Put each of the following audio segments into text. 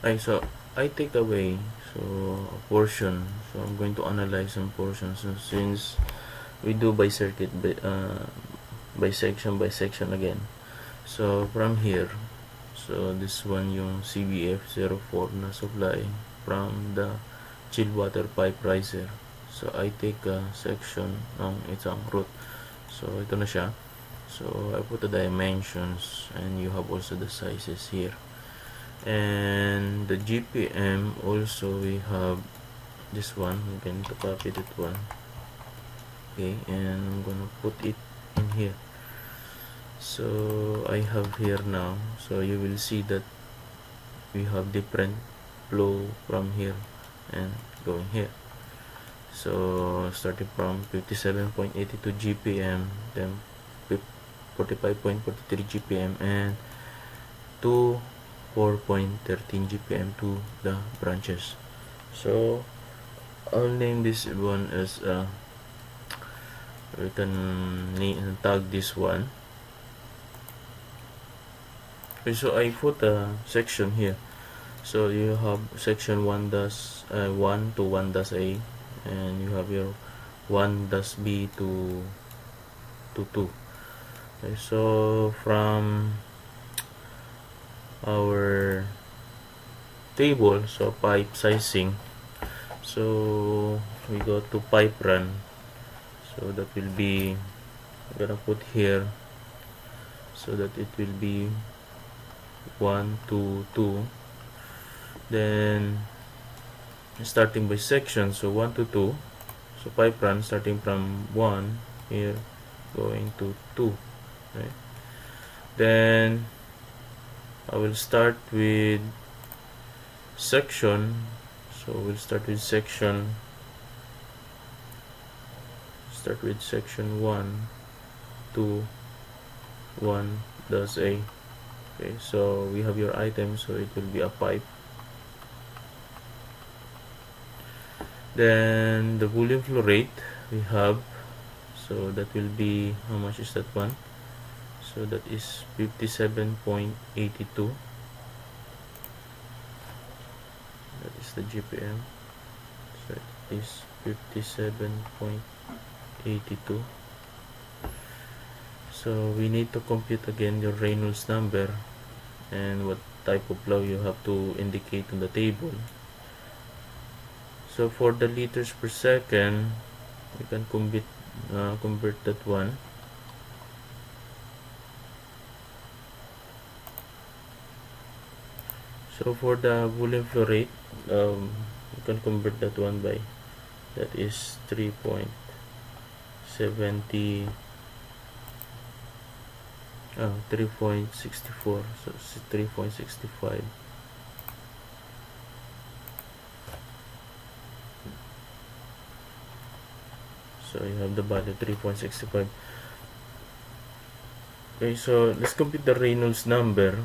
So I take away a portion. So I'm going to analyze some portions. So since we do by circuit, by section again. So from here, so this one yung CBF04 na supply from the chilled water pipe riser. So I take a section ng isang root. So ito na siya. So I put the dimensions and you have also the sizes here. And the GPM also we have this one. I'm going to copy that one. Okay, and I'm gonna put it in here. So I have here now, so you will see that we have different flow from here and going here. So starting from 57.82 GPM, then 45.43 GPM, and to 4.13 GPM to the branches. So I'll name this one as we can tag this one. Okay, so I put a section here. So you have section 1 to 1 A, and you have your 1 B to 2. Okay, so from our table, so pipe sizing, so we go to pipe run. So that will be, I'm gonna put here so that it will be 1 to 2. Then starting by section, so 1 to 2. So pipe run starting from 1 here going to 2. Okay. Then I will start with section. So we'll start with section. Start with section 1 to 1 does A. Okay, so we have your item, so it will be a pipe. Then the volume flow rate we have, so that will be, how much is that one? So that is 57.82. that is the GPM. So it is 57.82. So we need to compute again your Reynolds number and what type of flow you have to indicate on the table. So for the liters per second, you can convert that one. So for the volume flow rate, you can convert that one by, that is 3.64, so it's 3.65. So you have the value 3.65. Okay, so let's compute the Reynolds number.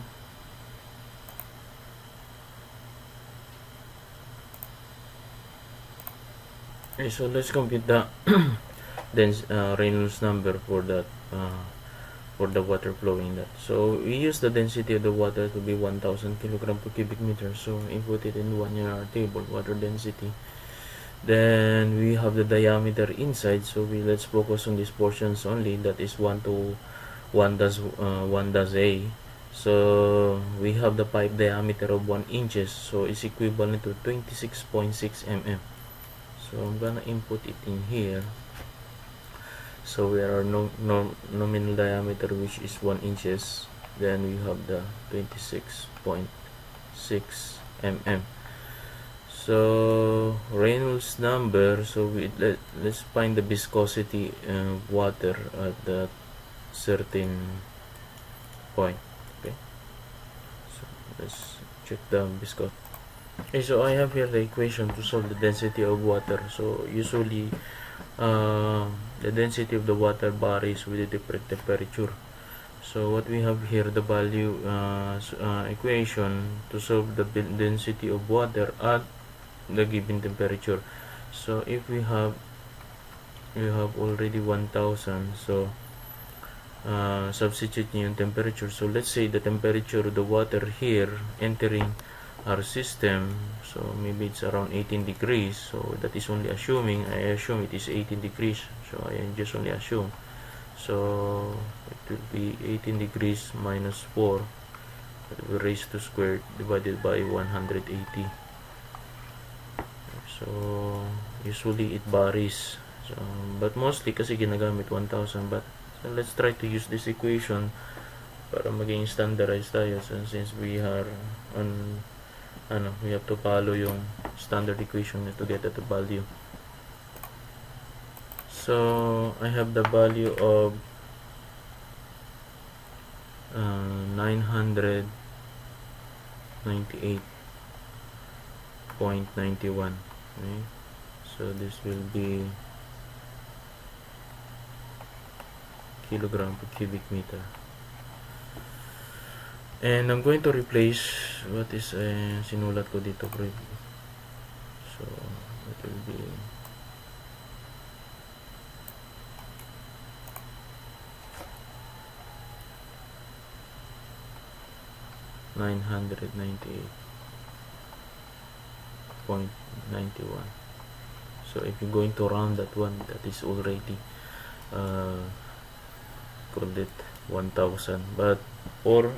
Okay, so let's compute the then Reynolds number for that for the water flowing that. So we use the density of the water to be 1000 kilogram per cubic meter. So input it in our table, water density. Then we have the diameter inside, so let's focus on these portions only, that is 1 to 1 does A. So we have the pipe diameter of 1 inches, so it's equivalent to 26.6 mm. So I'm gonna input it in here. So we are nominal diameter, which is 1 inches. Then we have the 26.6 mm. So Reynolds number, so let's find the viscosity of water at that certain point. Okay, so let's check the viscosity. Okay, so I have here the equation to solve the density of water. So usually the density of the water varies with a different temperature. So what we have here, the value equation to solve the density of water at the given temperature. So if we have already 1000, so substitute yung temperature. So let's say the temperature of the water here entering our system. So maybe it's around 18 degrees. So that is only assuming. I assume it is 18 degrees. So I just only assume. So it will be 18 degrees minus 4. That will be raised to squared divided by 180. So usually it varies. So, but mostly kasi ginagamit 1,000. But so let's try to use this equation para maging standardized tayo. So, since we are on we have to follow yung standard equation to get at the value. So I have the value of 998.91. Okay? So this will be kilogram per cubic meter. And I'm going to replace what is sinulat ko dito. So it will be 998.91. So if you're going to round that one, that is already called it 1,000. But for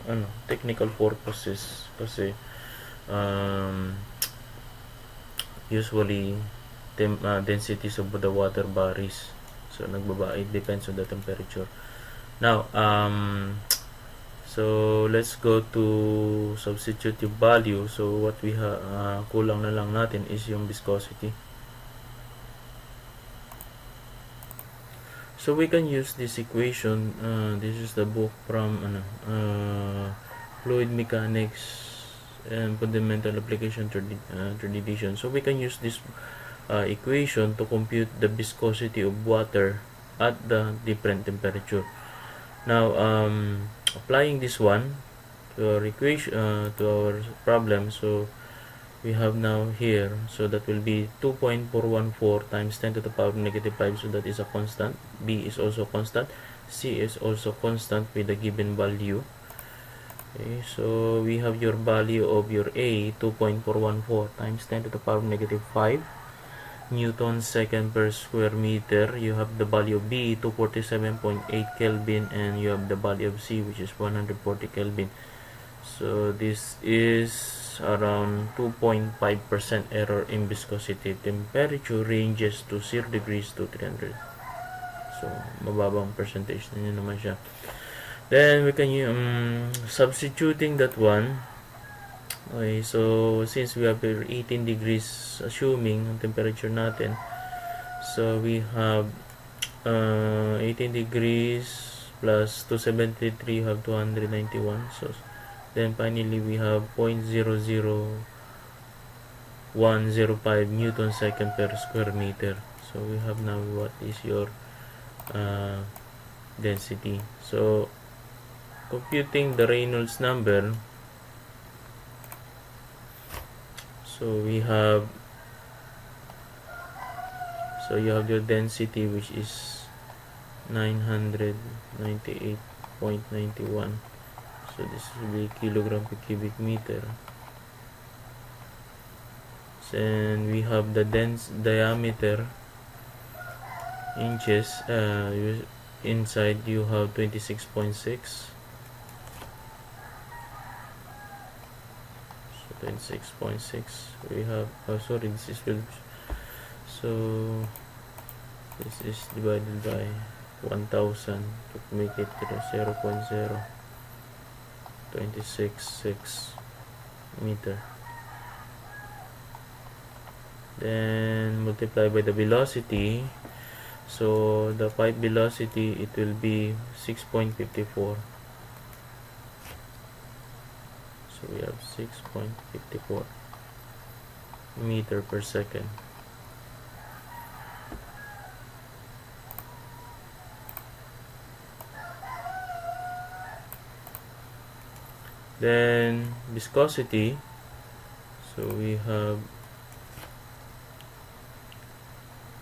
technical purposes kasi usually densities of the water varies. So nagbaba, it depends on the temperature. Now so let's go to substitutive value. So what we kulang na lang natin is yung viscosity. So we can use this equation. This is the book from Fluid Mechanics and Fundamental Application 3rd edition. So we can use this equation to compute the viscosity of water at the different temperature. Now applying this one to our equation, to our problem, so we have now here, so that will be 2.414 times 10 to the power negative 5, so that is a constant. B is also constant, C is also constant with a given value. Okay, so we have your value of your A, 2.414 times 10 to the power negative 5 Newton second per square meter. You have the value of B, 247.8 Kelvin, and you have the value of C, which is 140 Kelvin. So this is around 2.5% error in viscosity. Temperature ranges to 0 degrees to 300. So mababang percentage na yun naman siya. Then we can substituting that one. Okay, so since we have 18 degrees assuming ang temperature natin, so we have 18 degrees plus 273, have 291. So then finally we have 0.00105 Newton second per square meter. So we have now what is your density. So computing the Reynolds number, so we have, so you have your density, which is 998.91. So this will be kilogram per cubic meter. And we have the diameter inches. Inside you have 26.6. 26.6. we have sorry, this is so this is divided by 1000 to make it 0.026.6 meter, then multiply by the velocity. So the pipe velocity, it will be 6.54. So we have 6.54 meter per second. Then viscosity, so we have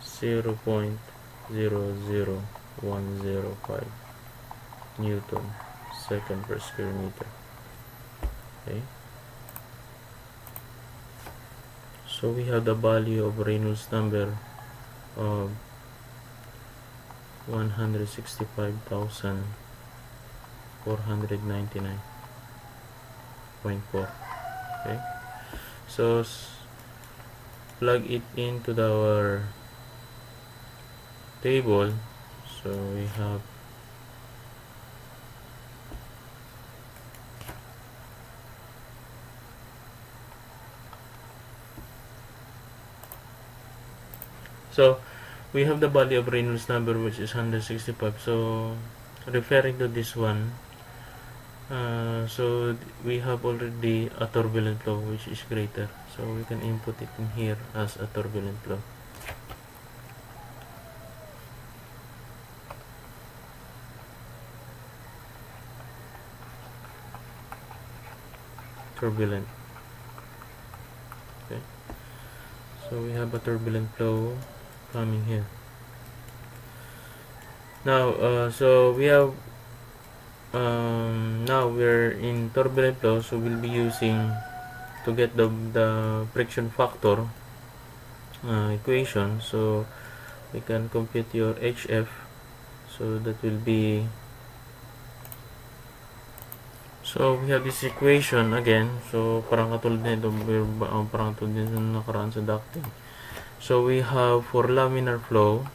0.00105 Newton second per square meter. Okay, So we have the value of Reynolds number of 165,499.4. Okay, so plug it into our table. So we have the value of Reynolds number, which is 165. So referring to this one, so we have already a turbulent flow which is greater, so we can input it in here as a turbulent flow. Turbulent. Okay, so we have a turbulent flow coming here. Now so we have now we're in turbulent flow, so we'll be using to get the friction factor equation. So we can compute your HF, so that will be, so we have this equation again. So parang katulad nito, parang katulad din sa nakaraan sa ducting. So we have for laminar flow,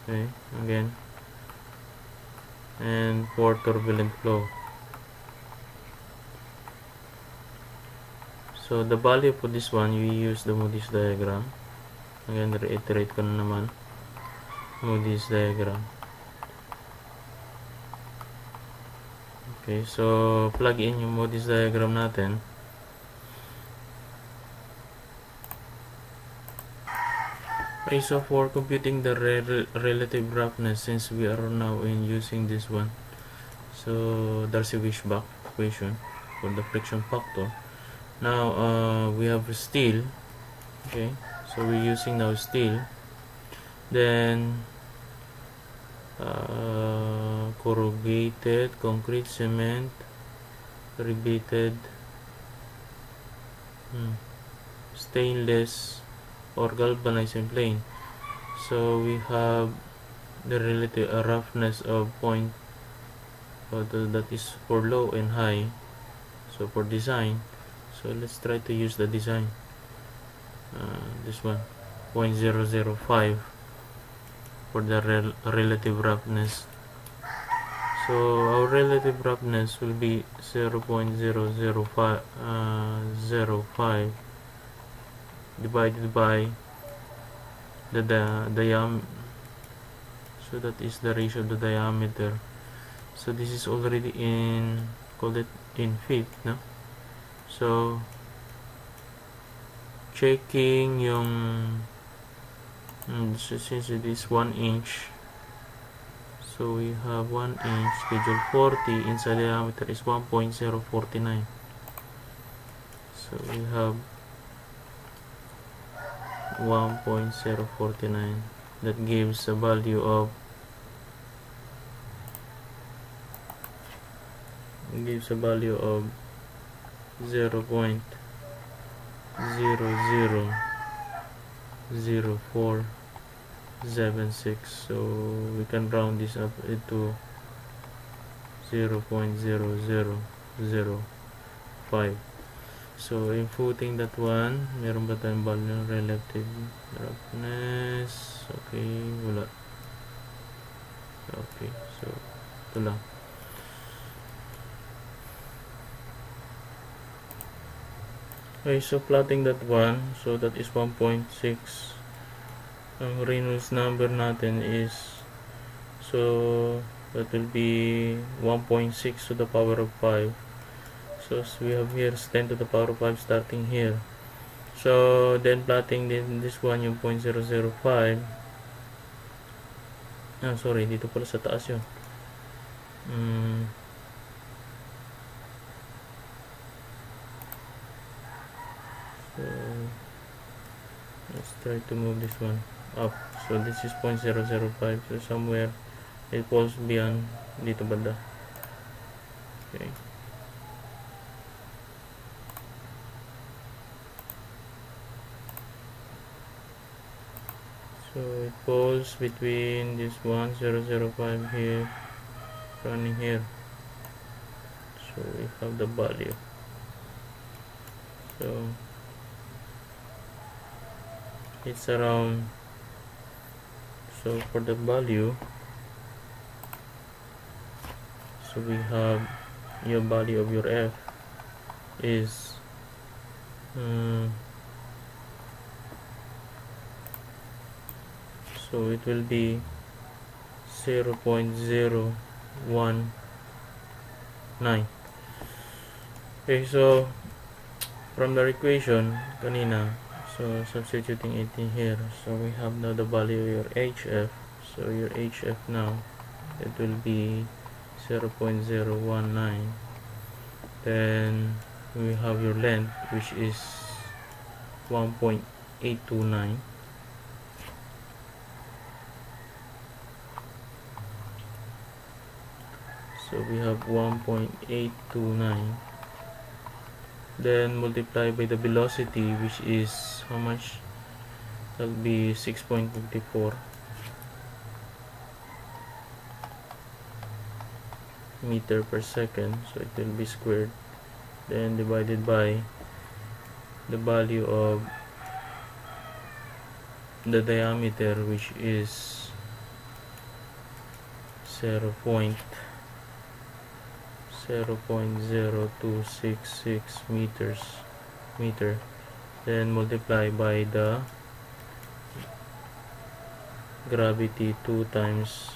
okay, again, and for turbulent flow. So the value for this one, we use the Moody's diagram. Again, reiterate ko na naman, Moody's diagram. Okay, so plug in yung Moody's diagram natin. Okay, so for computing the relative roughness, since we are now in using this one, so Darcy-Weisbach equation for the friction factor. Now we have steel. Okay, so we're using now steel, then corrugated concrete, cement, rebated, stainless, or galvanized and plain. So we have the relative roughness of point, that is for low and high. So for design, so let's try to use the design, this one, 0.005 for the relative roughness. So our relative roughness will be 0.005 05 divided by the diameter. So that is the ratio of the diameter. So this is already in, call it in feet, no? So checking yung since it is 1 inch, so we have 1 inch schedule 40 inside diameter is 1.049. So we have 1.049. that gives a value of 0.000476. so we can round this up into 0.0005. So inputting that one, meron ba tayong value ng relative roughness? Okay, wala. Okay, so ito lang. Okay, so plotting that one, so that is 1.6. Ang Reynolds number natin is, so that will be 1.6 to the power of 5. So we have here 10 to the power of 5 starting here. So then plotting din this one yung 0.005. Sorry, dito pala sa taas yun. So let's try to move this one up. So this is 0.005. So somewhere it falls beyond dito banda. Okay. So it falls between this 1005 here, running here. So we have the value. So it's around, so for the value, so we have your value of your F is so it will be 0.019. Okay, so from the equation kanina, so substituting it in here, so we have now the value of your HF. So your HF now, it will be 0.019. Then we have your length, which is 1.829. So we have 1.829. Then multiply by the velocity, which is how much? That'll be 6.54 meter per second. So it will be squared, then divided by the value of the diameter, which is 0.0266 meter, then multiply by the gravity 2 times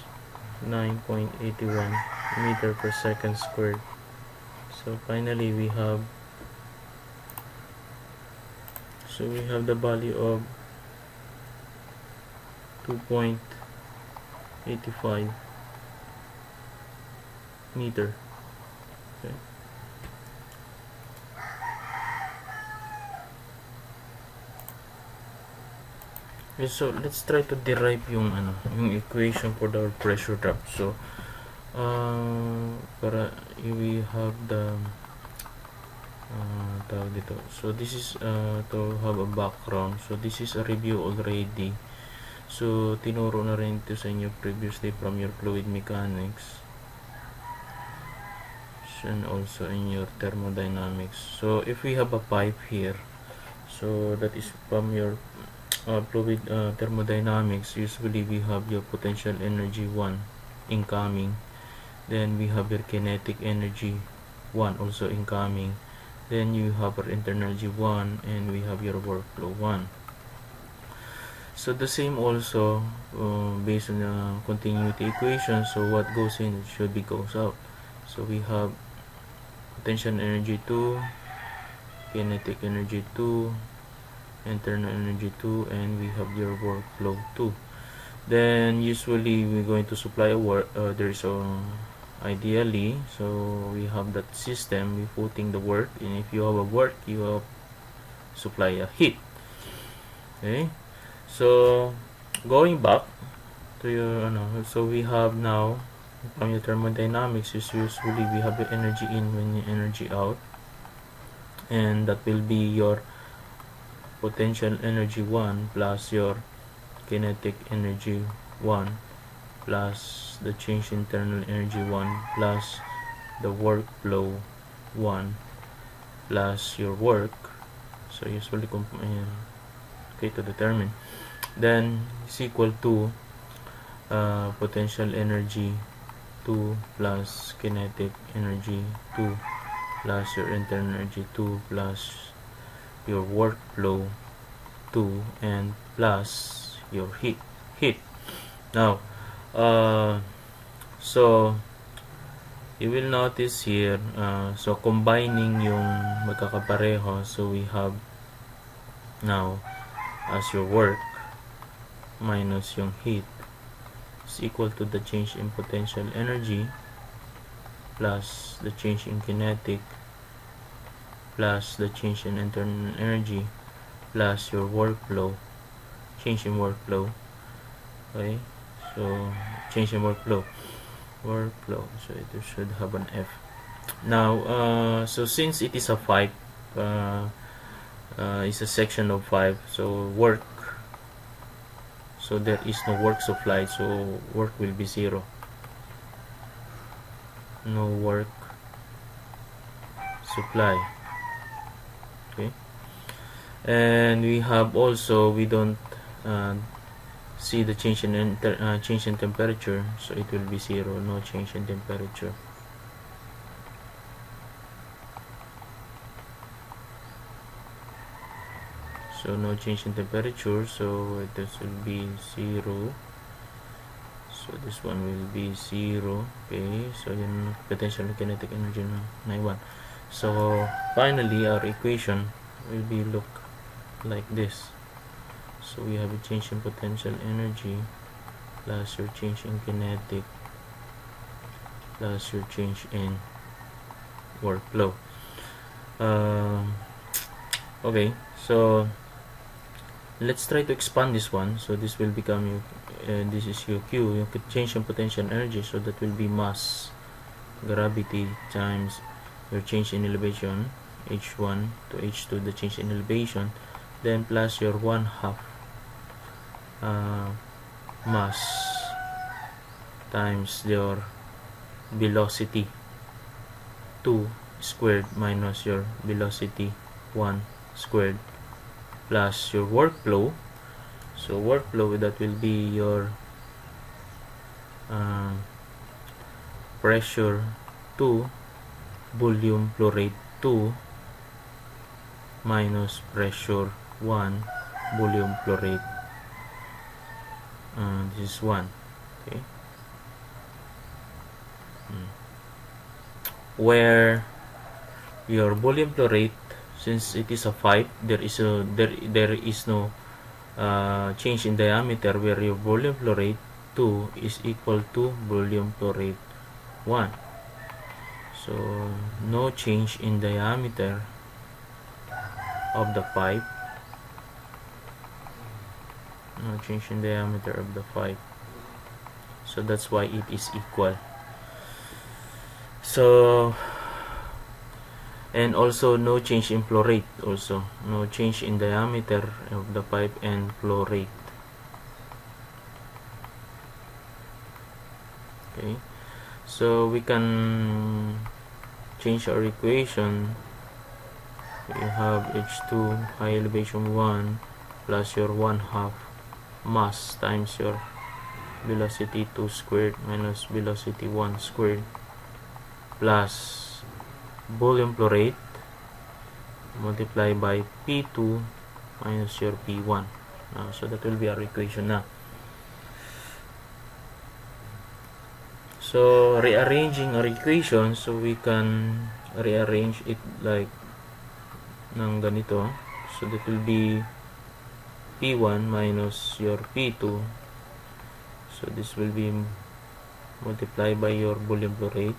9.81 meter per second squared. So finally we have the value of 2.85 meter. Okay. Okay, so let's try to derive yung equation for the pressure drop. So para we have the tawag dito. So this is to have a background. So this is a review already. So tinuro na rin ito sa inyo previously from your fluid mechanics and also in your thermodynamics. So if we have a pipe here, so that is from your fluid thermodynamics. Usually we have your potential energy 1 incoming, then we have your kinetic energy 1 also incoming, then you have your internal energy 1, and we have your workflow 1. So the same also based on the continuity equation. So what goes in should be goes out. So we have potential energy 2, kinetic energy 2, internal energy 2, and we have your workflow 2. Then usually we're going to supply a work, there's ideally, so we have that system, we putting the work, and if you have a work, you have supply a heat. Okay, so going back to your so we have now from your thermodynamics is usually we have your energy in and your energy out, and that will be your potential energy 1 plus your kinetic energy 1 plus the change internal energy 1 plus the workflow 1 plus your work. So usually okay, to determine, then is equal to potential energy 2 plus kinetic energy 2 plus your internal energy 2 plus your workflow 2 and plus your heat. Now so you will notice here, so combining yung magkakapareho, so we have now as your work minus yung heat is equal to the change in potential energy plus the change in kinetic plus the change in internal energy plus your workflow, change in workflow. Okay, so change in workflow, so it should have an F. Now so since it is a 5, it's a section of 5, so so there is no work supply, so work will be 0. No work supply. Okay, and we have also, we don't see the change in temperature, so it will be 0. No change in temperature. So no change in temperature, so this will be 0. So this one will be 0. Okay, so yun potential kinetic energy na naiwan. So finally our equation will be look like this. So we have a change in potential energy plus your change in kinetic plus your change in workflow. Okay, so let's try to expand this one. So this will become your, this is your Q. You could change in potential energy, so that will be mass gravity times your change in elevation, H1 to H2, the change in elevation, then plus your 1/2 mass times your velocity 2 squared minus your velocity 1 squared plus your workflow. So workflow, that will be your pressure 2 volume flow rate 2 minus pressure 1 volume flow rate, this is 1. Okay, where your volume flow rate, since it is a 5, there is no change in diameter, where your volume flow rate 2 is equal to volume flow rate 1. So no change in diameter of the pipe, no change in diameter of the pipe, so that's why it is equal. So, and also no change in flow rate, also no change in diameter of the pipe and flow rate. Okay, so we can change our equation. We have H2 high elevation 1 plus your 1/2 mass times your velocity 2 squared minus velocity 1 squared plus volume flow rate multiply by P2 minus your P1. So that will be our equation na. So rearranging our equation, so we can rearrange it like ng ganito. So that will be P1 minus your P2. So this will be multiplied by your volume flow rate,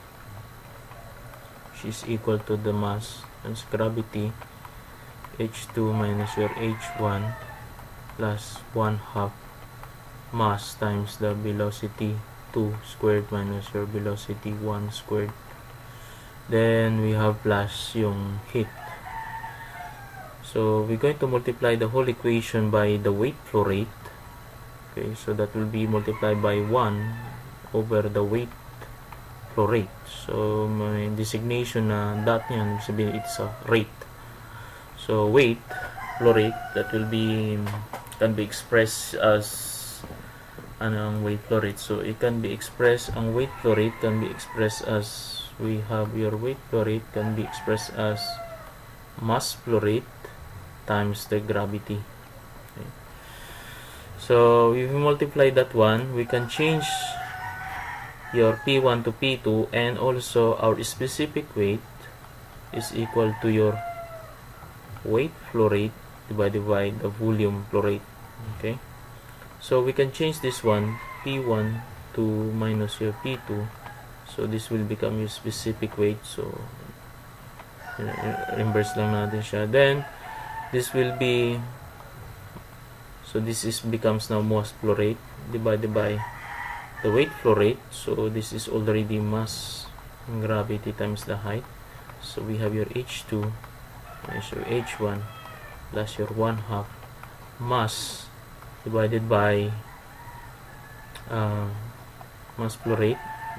which is equal to the mass times gravity H2 minus your H1 plus 1/2 mass times the velocity 2 squared minus your velocity 1 squared. Then we have plus yung heat. So we're going to multiply the whole equation by the weight flow rate. Okay, so that will be multiplied by 1 over the weight flow rate. So may designation na dot niyan, sabihin it's a rate. So weight flow rate, that will be, can be expressed as ang weight flow rate. So it can be expressed, ang weight flow rate can be expressed as, we have your weight flow rate can be expressed as mass flow rate times the gravity. Okay. So if we multiply that one, we can change your P1 to P2, and also our specific weight is equal to your weight flow rate divided by the volume flow rate. Okay, so we can change this one, P1 to minus your P2, so this will become your specific weight. So reverse lang natin siya. Then this will be, so this is becomes now mass flow rate divided by the weight flow rate. So this is already mass and gravity times the height. So we have your H2 minus your H1 plus your 1/2 mass divided by mass flow rate,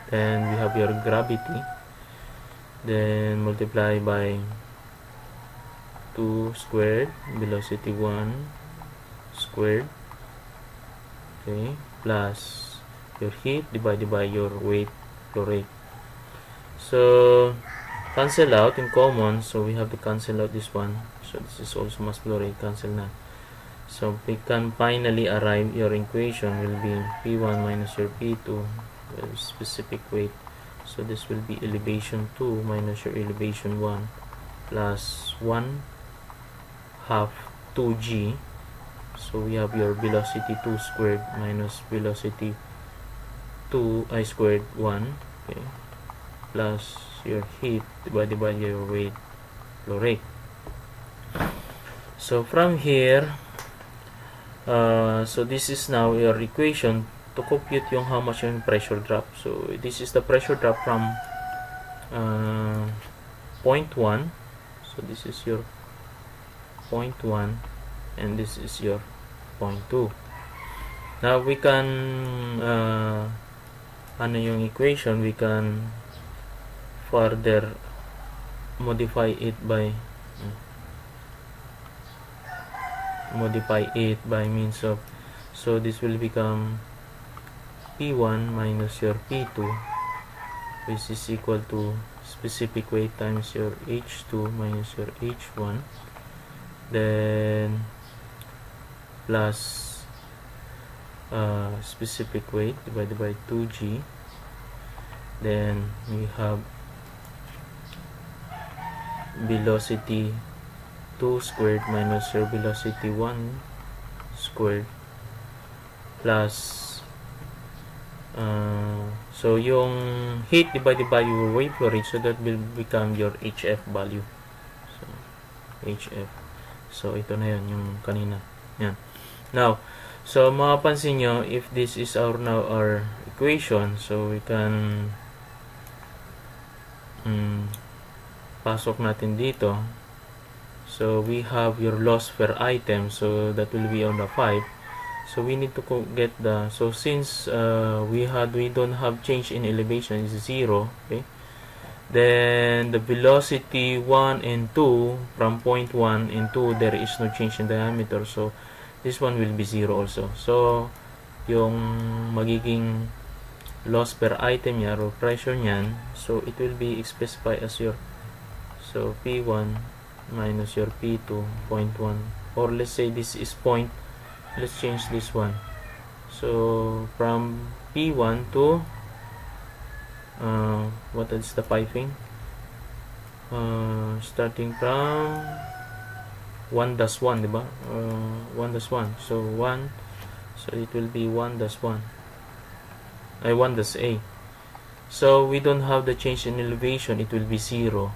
then we have your gravity, then multiply by 2 squared, velocity 1 squared, okay, plus your heat divided by your weight flow rate. So cancel out in common, so we have to cancel out this one, so this is also mass flow rate, cancel na. So we can finally arrive, your equation will be P1 minus your P2, specific weight, so this will be elevation 2 minus your elevation 1 plus 1 half 2g. So we have your velocity 2 squared minus velocity 2 I squared 1, okay, plus your heat divided by your weight flow rate. So from here, so this is now your equation to compute yung how much yung pressure drop. So this is the pressure drop from point 1. So this is your point 1 and this is your point 2. Now we can ano yung equation, we can further modify it by means of, so this will become P1 minus your P2, which is equal to specific weight times your H2 minus your H1, then plus specific weight divided by 2g, then we have velocity 2 squared minus your velocity 1 squared plus so yung heat divided by your weight flow rate, so that will become your HF value. So HF, so ito na yun yung kanina yan. Now so mapapansin nyo, if this is our equation, so we can pasok natin dito. So we have your loss per item, so that will be on the 5. So we need to get the, so since we don't have change in elevation, is 0, okay, then the velocity 1 and 2 from point 1 and 2, there is no change in diameter, so this one will be 0 also. So yung magiging loss per item niya or pressure niyan, so it will be specified as your, so P1 minus your P2 0.1, or let's say this is point, let's change this one. So from P1 to what is the piping, starting from 1-1, diba? 1-1, so 1, so it will be 1-1, 1-A. So we don't have the change in elevation, it will be 0,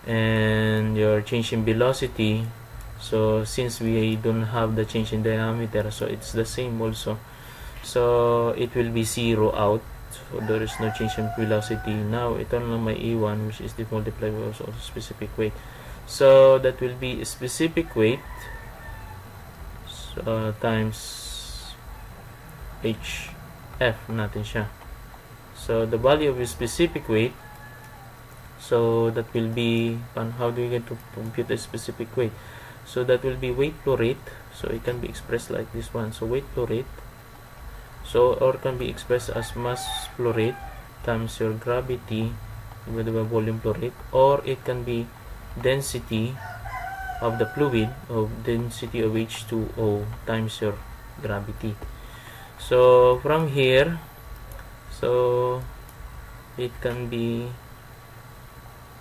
and your change in velocity, so since we don't have the change in diameter, so it's the same also, so it will be 0 out, so there is no change in velocity. Now ito na lang may E1, which is the multiply by also specific weight, so that will be specific weight times HF natin siya. So the value of the specific weight, so that will be, how do we get to compute a specific weight? So that will be weight flow rate, so it can be expressed like this one, so weight flow rate, so or can be expressed as mass flow rate times your gravity divided by volume flow rate, or it can be density of the fluid, of density of H2O times your gravity. So from here, so it can be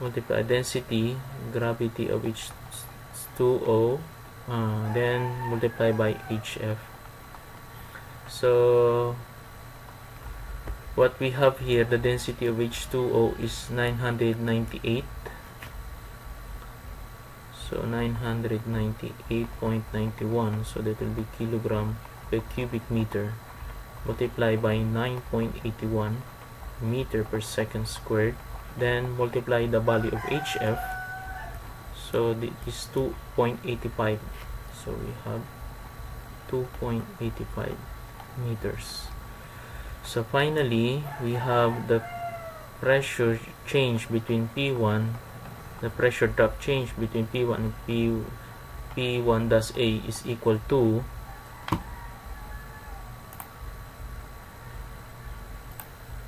multiply density, gravity of H2O, then multiply by HF. So what we have here, the density of H2O is 998, so 998.91, so that will be kilogram per cubic meter, multiply by 9.81 meter per second squared, then multiply the value of HF, so this is 2.85, so we have 2.85 meters. So finally, we have the pressure change between P1, the pressure drop change between P1 and P1-A is equal to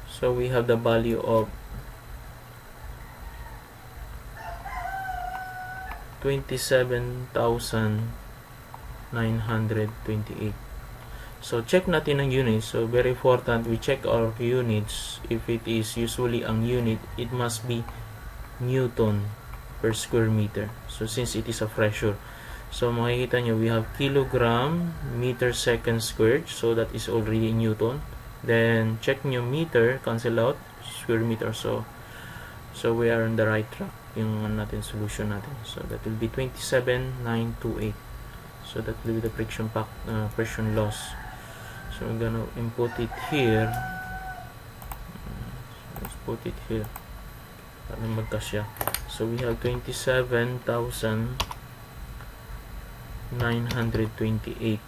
so we have the value of 27,928. So check natin ang units. So very important, we check our units. If it is usually ang unit, it must be Newton per square meter. So since it is a pressure, so makikita nyo, we have kilogram meter second squared. So that is already Newton. Then check nyo meter, cancel out, square meter. So we are on the right track. Yung natin solution natin. So that will be 27,928. So that will be the friction loss. So I'm gonna input it here. Let's put it here para magkasya. So we have 27,928.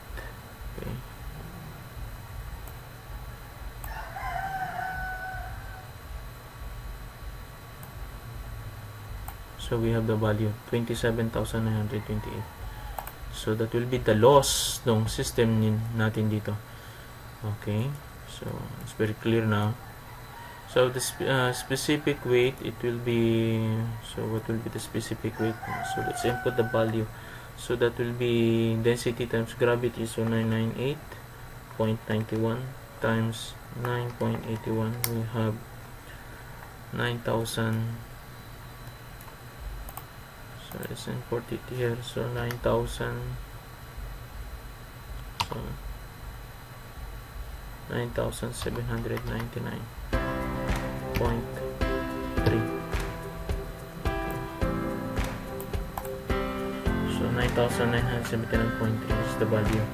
Okay. So we have the value 27,928. So that will be the loss ng system natin dito. Okay, so it's very clear now. So the specific weight, it will be, so what will be the specific weight? So let's input the value. So that will be density times gravity, so 998.91 times 9.81, we have 9,000. So let's import it here. So 9,000. So 9,799.3. So 9,979.3 is the value.